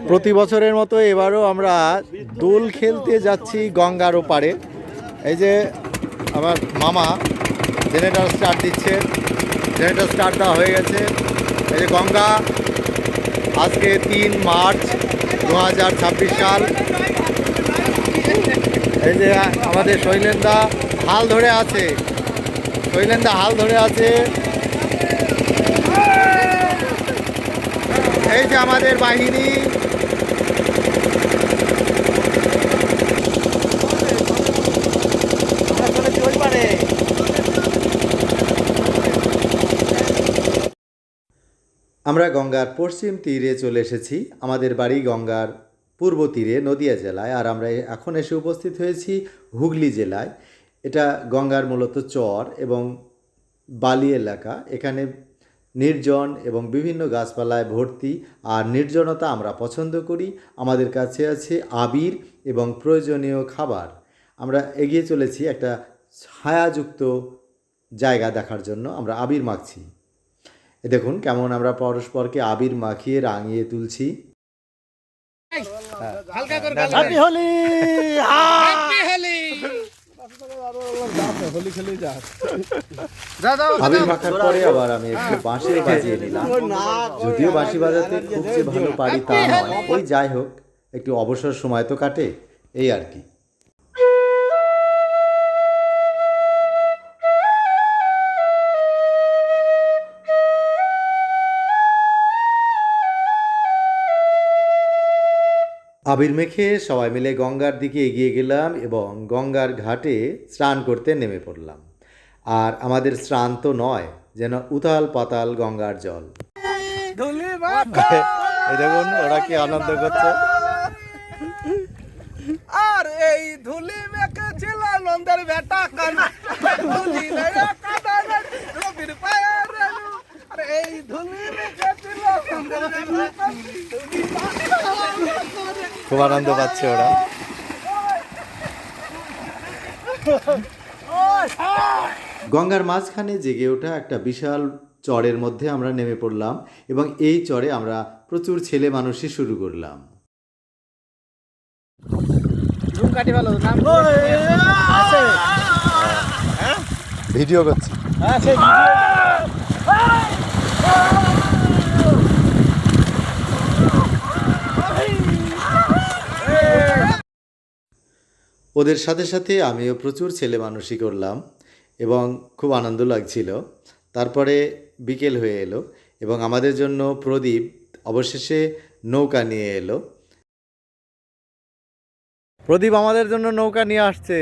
প্রতি বছরের মতো এবারও আমরা দোল খেলতে যাচ্ছি গঙ্গার ওপারে। এই যে আমার মামা জেনারেটর স্টার্ট দিচ্ছে, জেনারেটর স্টার্ট দেওয়া হয়ে গেছে। এই যে গঙ্গা, আজকে 3 মার্চ 2026 সাল। এই যে আমাদের শৈলেন্দা হাল ধরে আছে, শৈলেন্দা হাল ধরে আছে। এই যে আমাদের বাহিনী, আমরা গঙ্গার পশ্চিম তীরে চলে এসেছি। আমাদের বাড়ি গঙ্গার পূর্ব তীরে নদিয়া জেলায়, আর আমরা এখন এসে উপস্থিত হয়েছি হুগলি জেলায়। এটা গঙ্গার মূলত চর এবং বালি এলাকা। এখানে নির্জন এবং বিভিন্ন গাছপালায় ভর্তি, আর নির্জনতা আমরা পছন্দ করি। আমাদের কাছে আছে আবির এবং প্রয়োজনীয় খাবার। আমরা এগিয়ে চলেছি একটা ছায়াযুক্ত জায়গা দেখার জন্য। আমরা আবির মাখছি। দেখুন কেমন আমরা পরস্পরকে আবির মাখিয়ে রাঙিয়ে তুলছি। আবির মাখার পরে আবার আমি একটু বাঁশি বাজিয়ে নিলাম। যদিও বাঁশি বাজাতে খুব যে ভালো পারি তা নয়, ওই যাই হোক, একটু অবসর সময় তো কাটে, এই আর কি। আবির মেখে সবাই মিলে গঙ্গার দিকে এগিয়ে গেলাম এবং গঙ্গার ঘাটে স্নান করতে নেমে পড়লাম। আর আমাদের স্নান তো নয়, যেন উথাল পাতাল গঙ্গার জল। দেখুন ওরা কি আনন্দ করছে। আর এই ধুলি মেখেছিল নন্দের বেটা কানা, ধুলি রবির পায়ের আর এই ধুলি মেখেছিল নন্দের বেটা। খুব আনন্দ পাচ্ছে ওরা। গঙ্গার মাঝখানে জেগে ওঠা একটা বিশাল চরের মধ্যে আমরা নেমে পড়লাম এবং এই চরে আমরা প্রচুর ছেলে মানুষই শুরু করলাম। ভিডিও করছি। ওদের সাথে সাথে আমিও প্রচুর ছেলে মানুষই করলাম এবং খুব আনন্দ লাগছিল। তারপরে বিকেল হয়ে এলো এবং আমাদের জন্য প্রদীপ অবশেষে নৌকা নিয়ে এলো। প্রদীপ আমাদের জন্য নৌকা নিয়ে আসছে।